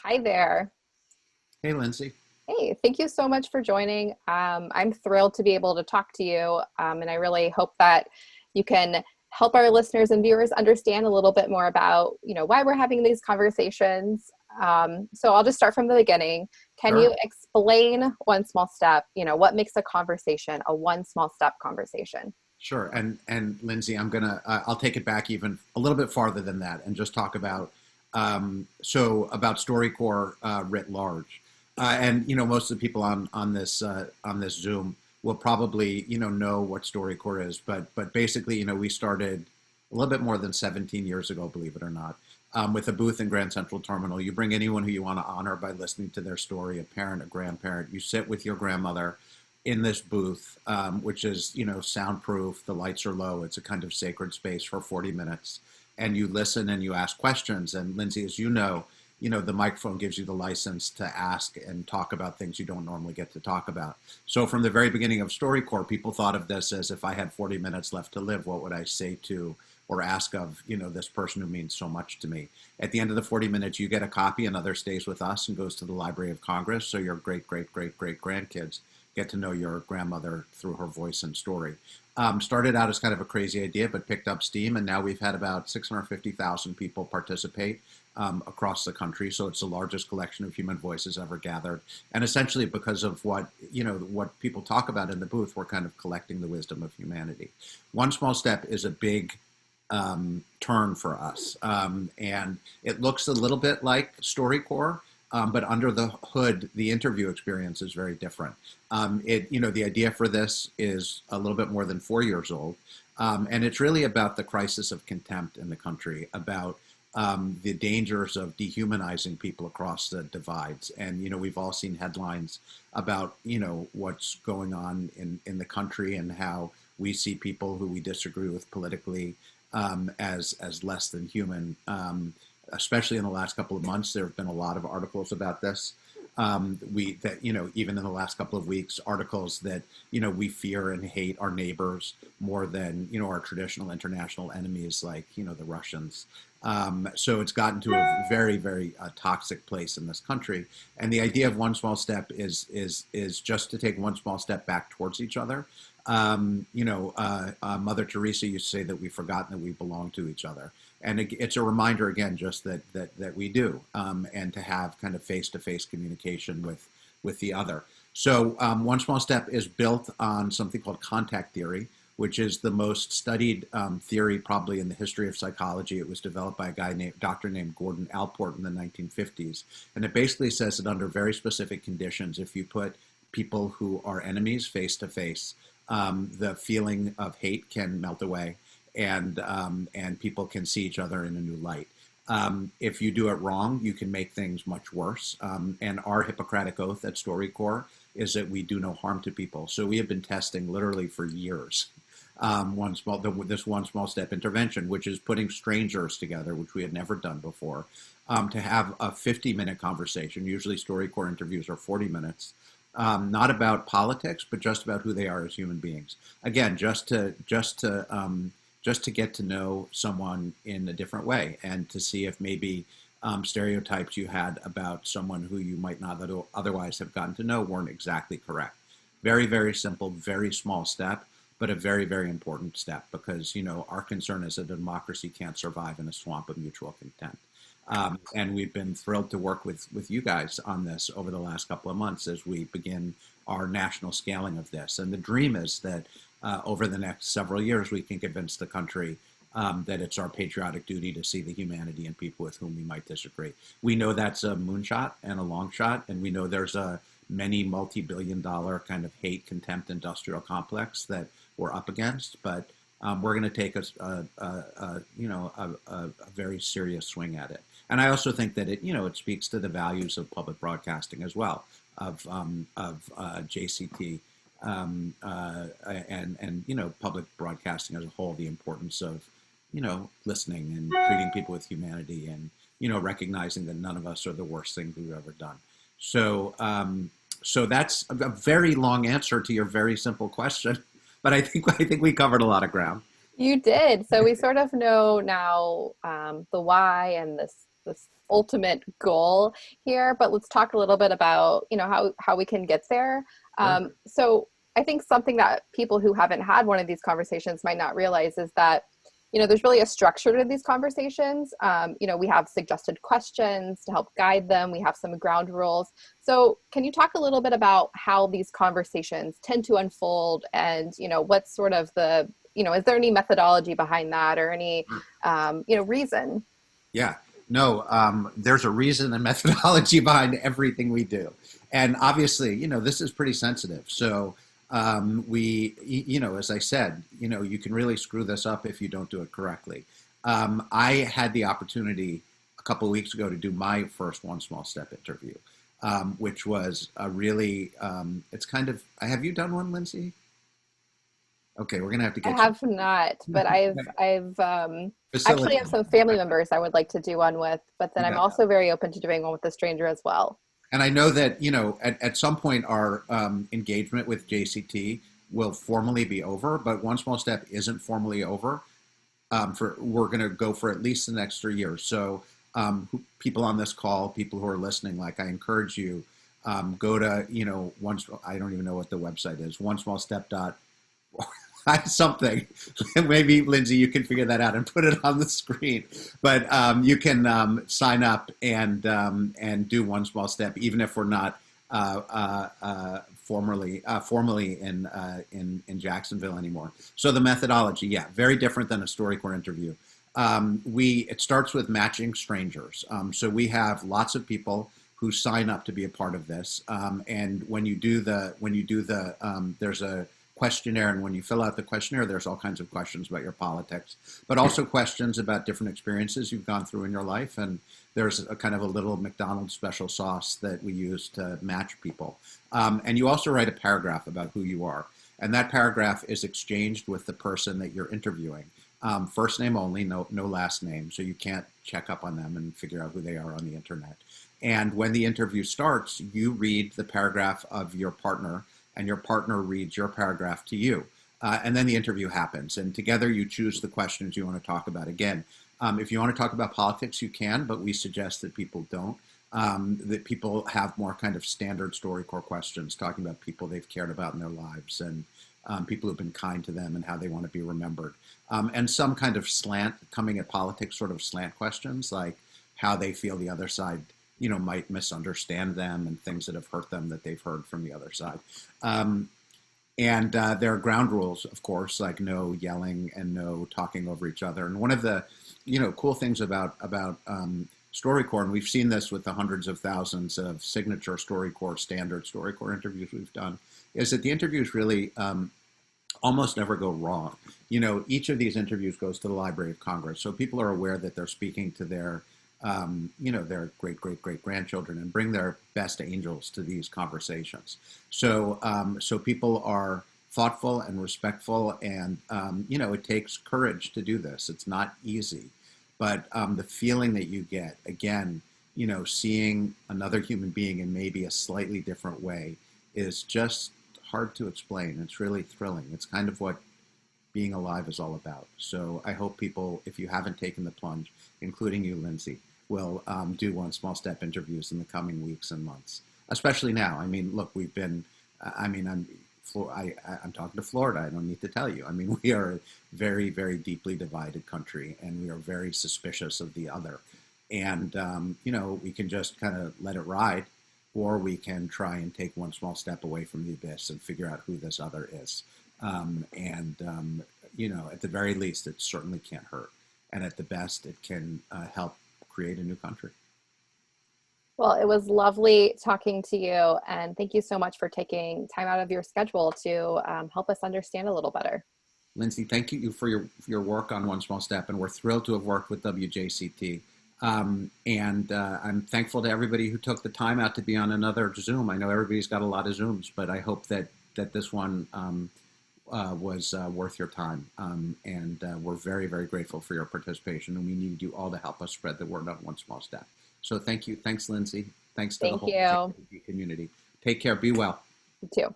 Hi there. Hey, Lindsay. Hey, thank you so much for joining. I'm thrilled to be able to talk to you, and I really hope that you can help our listeners and viewers understand a little bit more about, why we're having these conversations. So I'll just start from the beginning. Can you Sure. explain one small step? What makes a conversation a one small step conversation? Sure. And Lindsay, I'll take it back even a little bit farther than that and just talk about about StoryCorps writ large. And most of the people on this Zoom will probably know what StoryCorps is, but basically we started a little bit more than 17 years ago, believe it or not, with a booth in Grand Central Terminal. You bring anyone who you want to honor by listening to their story, a parent, a grandparent. You sit with your grandmother in this booth, which is soundproof. The lights are low. It's a kind of sacred space for 40 minutes, and you listen and you ask questions. And Lindsay, as the microphone gives you the license to ask and talk about things you don't normally get to talk about. So from the very beginning of StoryCorps, people thought of this as, if I had 40 minutes left to live, what would I say to or ask of this person who means so much to me? At the end of the 40 minutes, you get a copy. Another stays with us and goes to the Library of Congress. So your great great great great grandkids get to know your grandmother through her voice and story. Started out as kind of a crazy idea, but picked up steam, and now we've had about 650,000 people participate across the country. So it's the largest collection of human voices ever gathered. And essentially, because of what people talk about in the booth, we're kind of collecting the wisdom of humanity. One Small Step is a big turn for us, and it looks a little bit like StoryCorps. But under the hood, the interview experience is very different. The idea for this is a little bit more than 4 years old, and it's really about the crisis of contempt in the country, about the dangers of dehumanizing people across the divides. And we've all seen headlines about what's going on in the country and how we see people who we disagree with politically as less than human. Especially in the last couple of months, there have been a lot of articles about this. Even in the last couple of weeks, articles that we fear and hate our neighbors more than our traditional international enemies like the Russians. So it's gotten to a very very toxic place in this country. And the idea of One Small Step is just to take one small step back towards each other. Mother Teresa used to say that we've forgotten that we belong to each other. And it's a reminder again, just that we do, and to have kind of face-to-face communication with the other. So One Small Step is built on something called contact theory, which is the most studied theory probably in the history of psychology. It was developed by a doctor named Gordon Allport in the 1950s, and it basically says that under very specific conditions, if you put people who are enemies face to face, the feeling of hate can melt away, and people can see each other in a new light. If you do it wrong, you can make things much worse. And our Hippocratic oath at StoryCorps is that we do no harm to people. So we have been testing literally for years this One Small Step intervention, which is putting strangers together, which we had never done before, to have a 50-minute conversation. Usually StoryCorps interviews are 40 minutes. Not about politics, but just about who they are as human beings. Again, just to get to know someone in a different way, and to see if maybe stereotypes you had about someone who you might not otherwise have gotten to know weren't exactly correct. Very, very simple, very small step, but a very, very important step, because our concern is that a democracy can't survive in a swamp of mutual contempt. And we've been thrilled to work with you guys on this over the last couple of months as we begin our national scaling of this. And the dream is that over the next several years, we can convince the country that it's our patriotic duty to see the humanity in people with whom we might disagree. We know that's a moonshot and a long shot, and we know there's a many multi-billion-dollar kind of hate, contempt, industrial complex that we're up against, but we're going to take a very serious swing at it. And I also think that it speaks to the values of public broadcasting as well, of JCT, and public broadcasting as a whole, the importance of listening and treating people with humanity, and recognizing that none of us are the worst thing we've ever done. So so that's a very long answer to your very simple question, but I think we covered a lot of ground. You did. So we sort of know now the why and this ultimate goal here, but let's talk a little bit about, how we can get there. Sure. So I think something that people who haven't had one of these conversations might not realize is that, there's really a structure to these conversations. We have suggested questions to help guide them. We have some ground rules. So can you talk a little bit about how these conversations tend to unfold and, what's sort of is there any methodology behind that or any, reason? Yeah, no, there's a reason and methodology behind everything we do. And obviously, this is pretty sensitive. So as I said, you can really screw this up if you don't do it correctly. I had the opportunity a couple of weeks ago to do my first One Small Step interview, which was a really, it's kind of, have you done one, Lindsay? Okay, we're gonna have to I get you. have not, but I've actually Facility. have some family members I would like to do one with, but then I'm Yeah. also very open to doing one with a stranger as well. And I know that, at some point our engagement with JCT will formally be over, but One Small Step isn't formally over. We're going to go for at least the next 3 years. So people on this call, people who are listening, like I encourage you, go to, I don't even know what the website is, onesmallstep dot something. Maybe Lindsay, you can figure that out and put it on the screen. But you can sign up and do One Small Step, even if we're not formally in Jacksonville anymore. So the methodology, yeah, very different than a StoryCorps interview. It starts with matching strangers. So we have lots of people who sign up to be a part of this. And when you do there's a questionnaire, and when you fill out the questionnaire, there's all kinds of questions about your politics, but also questions about different experiences you've gone through in your life. And there's a kind of a little McDonald's special sauce that we use to match people. And you also write a paragraph about who you are. And that paragraph is exchanged with the person that you're interviewing. First name only, no last name, so you can't check up on them and figure out who they are on the internet. And when the interview starts, you read the paragraph of your partner, and your partner reads your paragraph to you. And then the interview happens. And together you choose the questions you want to talk about. Again, if you want to talk about politics, you can, but we suggest that people don't. That people have more kind of standard StoryCorps questions, talking about people they've cared about in their lives and people who've been kind to them and how they want to be remembered. And some kind of slant, coming at politics, sort of slant questions, like how they feel the other side might misunderstand them and things that have hurt them that they've heard from the other side. And there are ground rules, of course, like no yelling and no talking over each other. And one of the, cool things about StoryCorps, and we've seen this with the hundreds of thousands of signature StoryCorps, standard StoryCorps interviews we've done, is that the interviews really almost never go wrong. Each of these interviews goes to the Library of Congress, so people are aware that they're speaking to their their great grandchildren and bring their best angels to these conversations. So people are thoughtful and respectful, and it takes courage to do this. It's not easy, but the feeling that you get, again, seeing another human being in maybe a slightly different way is just hard to explain. It's really thrilling. It's kind of what being alive is all about. So I hope people, if you haven't taken the plunge, including you, Lindsay, will do One Small Step interviews in the coming weeks and months, especially now. I mean, look, we've been, I'm talking to Florida. I don't need to tell you. I mean, we are a very, very deeply divided country, and we are very suspicious of the other. And, we can just kind of let it ride, or we can try and take one small step away from the abyss and figure out who this other is. At the very least, it certainly can't hurt. And at the best, it can help create a new country. Well, it was lovely talking to you, and thank you so much for taking time out of your schedule to help us understand a little better. Lindsay, thank you for your work on One Small Step, and we're thrilled to have worked with WJCT. I'm thankful to everybody who took the time out to be on another Zoom. I know everybody's got a lot of Zooms, but I hope that this one was worth your time. We're very, very grateful for your participation, and we need you all to help us spread the word on One Small Step. So thank you. Thanks, Lindsay. Thanks to the whole Thank you. community. Take care. Be well. You too.